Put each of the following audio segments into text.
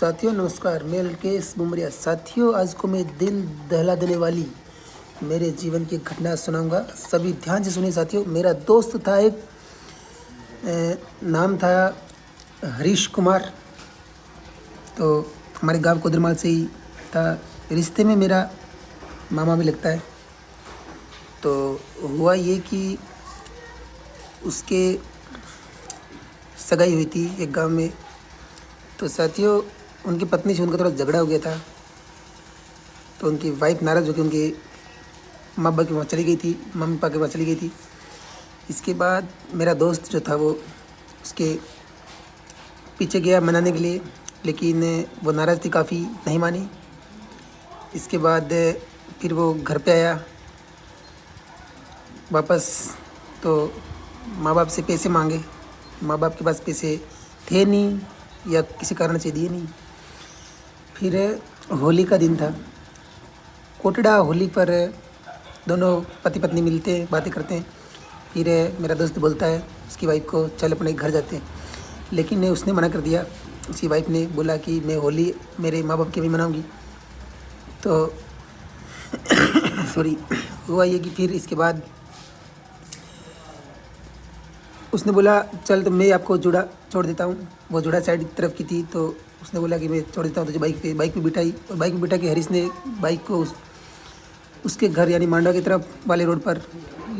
साथियों नमस्कार, मैं लकेश बुमरिया। साथियों आज को मैं दिल दहला देने वाली मेरे जीवन की घटना सुनाऊंगा। सभी ध्यान से सुनिए साथियों। मेरा दोस्त था एक, नाम था हरीश कुमार। तो हमारे गांव कोदरमाल से ही था। रिश्ते में मेरा मामा भी लगता है। तो हुआ ये कि उसके सगाई हुई थी एक गांव में। तो साथियों उनकी पत्नी से उनका थोड़ा झगड़ा हो गया था। तो उनकी वाइफ नाराज़ होकर उनके माँ बाप के वहाँ चली गई थी, मम्मी पापा के वहाँ चली गई थी। इसके बाद मेरा दोस्त जो था वो उसके पीछे गया मनाने के लिए, लेकिन वो नाराज़ थी काफ़ी, नहीं मानी। इसके बाद फिर वो घर पे आया वापस। तो माँ बाप से पैसे मांगे, माँ बाप के पास पैसे थे नहीं या किसी कारण से दिए नहीं। फिर होली का दिन था, कोटड़ा होली पर दोनों पति पत्नी मिलते हैं, बातें करते हैं। फिर मेरा दोस्त बोलता है उसकी वाइफ को, चल अपने घर जाते हैं। लेकिन उसने मना कर दिया। उसकी वाइफ ने बोला कि मैं होली मेरे माँ बाप के भी मनाऊंगी। तो सॉरी, हुआ ये कि फिर इसके बाद उसने बोला चल तो मैं आपको जुड़ा छोड़ देता हूँ। वो जुड़ा साइड तरफ की थी, तो उसने बोला कि मैं छोड़ देता हूँ तुझे बाइक पे बिठाई। और बाइक पे बिठा के हरीश ने बाइक को उसके घर यानी मांडवा की तरफ वाले रोड पर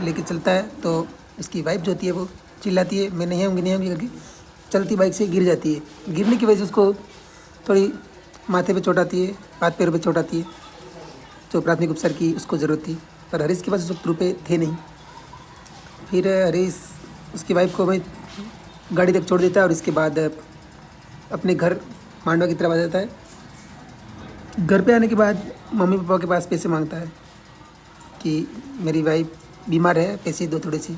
लेके चलता है। तो उसकी वाइफ जो होती है वो चिल्लाती है, मैं नहीं आऊँगी नहीं आऊँगी करके चलती बाइक से गिर जाती है। गिरने की वजह से उसको थोड़ी माथे पे चोट आती है, हाथ पैरों पे चोट आती है। जो प्राथमिक उपचार की उसको ज़रूरत थी, पर हरीश के पास उस रुपये थे नहीं। फिर हरीश उसकी वाइफ को वहीं गाड़ी तक छोड़ देता है और इसके बाद अपने घर मांडवा की तरफ आ जाता है। घर पे आने के बाद मम्मी पापा के पास पैसे मांगता है कि मेरी वाइफ बीमार है, पैसे दो थोड़े से।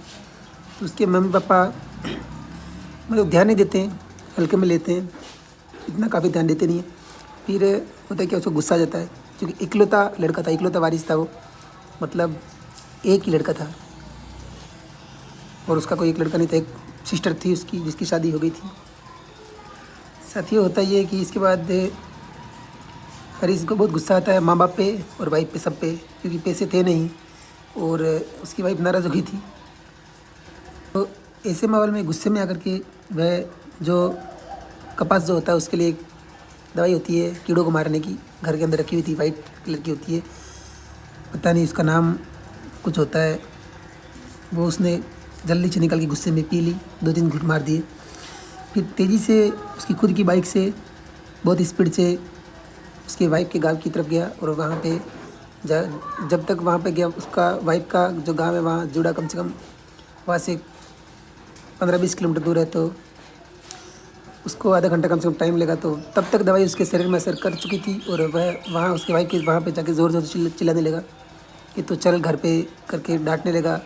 तो उसके मम्मी पापा मतलब ध्यान नहीं देते हैं, हल्के में लेते हैं, इतना काफ़ी ध्यान देते नहीं है। फिर होता है कि उसको गुस्सा आ जाता है, क्योंकि इकलौता लड़का था, इकलौता वारिस था वो, मतलब एक ही लड़का था और उसका कोई एक लड़का नहीं था। एक सिस्टर थी उसकी जिसकी शादी हो गई थी। साथियों होता ये है कि इसके बाद हरीश को बहुत गुस्सा आता है माँ बाप पे और वाइफ पे, सब पे, क्योंकि पैसे थे नहीं और उसकी वाइफ नाराज़ हो गई थी। तो ऐसे माहौल में गुस्से में आकर के वह जो कपास जो होता है उसके लिए एक दवाई होती है कीड़ों को मारने की, घर के अंदर रखी हुई थी, वाइट कलर की होती है, पता नहीं उसका नाम कुछ होता है। वो उसने जल्दी से निकल के गुस्से में पी ली, 2-3 घूंट मार दिए। फिर तेज़ी से उसकी खुद की बाइक से बहुत स्पीड से उसके वाइफ के गांव की तरफ गया और वहाँ पे जब तक वहाँ पे गया, उसका वाइफ का जो गांव है वहाँ जुड़ा कम से कम वहाँ से 15-20 किलोमीटर दूर है। तो उसको आधा घंटा कम से कम टाइम लगा। तो तब तक दवाई उसके शरीर में असर कर चुकी थी और वह वहाँ उसके वाइफ के वहाँ पे जाके ज़ोर ज़ोर से चिल्लाने लगा कि तो चल घर पे करके डांटने लगा।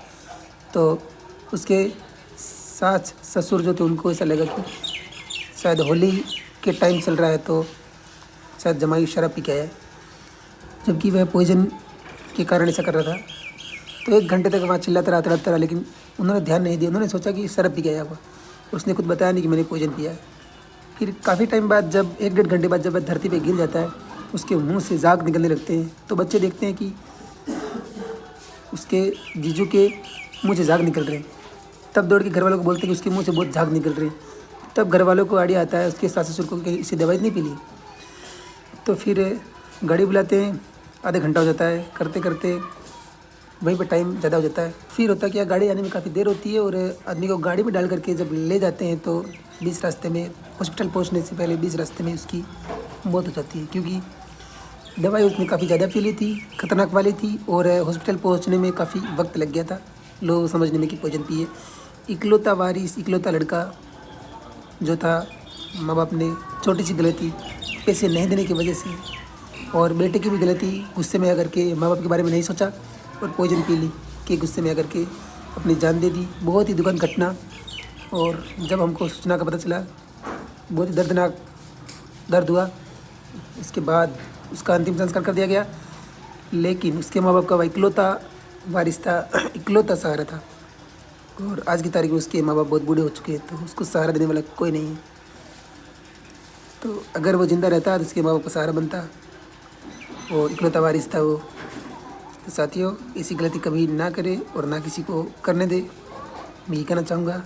तो उसके सास ससुर जो थे उनको ऐसा लगा कि शायद होली के टाइम चल रहा है तो शायद जमाई शराब पी के आया है, जबकि वह पॉइजन के कारण ऐसा कर रहा था। तो 1 घंटे तक वहाँ चिल्लाता रहा, तड़पता रहा, लेकिन उन्होंने ध्यान नहीं दिया। उन्होंने सोचा कि शराब पी के आया हुआ, उसने खुद बताया नहीं कि मैंने पॉइजन पिया है। फिर काफ़ी टाइम बाद, जब 1-1.5 घंटे बाद जब वह धरती पे गिर जाता है, उसके मुंह से झाग निकलने लगते हैं। तो बच्चे देखते हैं कि उसके जीजू के मुँह से झाग निकल रहे हैं। तब दौड़ के घर वालों को बोलते हैं कि उसके मुंह से बहुत झाग निकल रहे हैं। तब घर वालों को आइडिया आता है उसके सास ससुर को कि इसे दवाई नहीं पी ली। तो फिर गाड़ी बुलाते हैं, आधा घंटा हो जाता है, करते करते वहीं पर टाइम ज़्यादा हो जाता है। फिर होता है कि गाड़ी आने में काफ़ी देर होती है और आदमी को गाड़ी में डाल करके जब ले जाते हैं तो बीच रास्ते में, हॉस्पिटल पहुंचने से पहले बीच रास्ते में उसकी मौत हो जाती है, क्योंकि दवाई उसने काफ़ी ज़्यादा पी ली थी, खतरनाक वाली थी और हॉस्पिटल पहुंचने में काफ़ी वक्त लग गया था लोग समझने में कि पॉइजन पिए। इकलौता वारिस, इकलौता लड़का जो था, माँ बाप ने छोटी सी गलती, पैसे नहीं देने की वजह से, और बेटे की भी गलती, गुस्से में आकर के माँ बाप के बारे में नहीं सोचा और पॉइजन पी ली कि गुस्से में आकर के अपनी जान दे दी। बहुत ही दुखद घटना। और जब हमको सूचना का पता चला, बहुत ही दर्दनाक दर्द हुआ। इसके बाद उसका अंतिम संस्कार कर दिया गया, लेकिन उसके माँ बाप का वह इकलौता वारिस था, इकलौता सहारा था। और आज की तारीख में उसके माँ बाप बहुत बूढ़े हो चुके हैं, तो उसको सहारा देने वाला कोई नहीं है। तो अगर वो ज़िंदा रहता तो उसके माँ बाप का सहारा बनता, वो इकलौता वारिस था वो। तो साथियों, ऐसी गलती कभी ना करे और ना किसी को करने दे, मैं ये कहना चाहूँगा।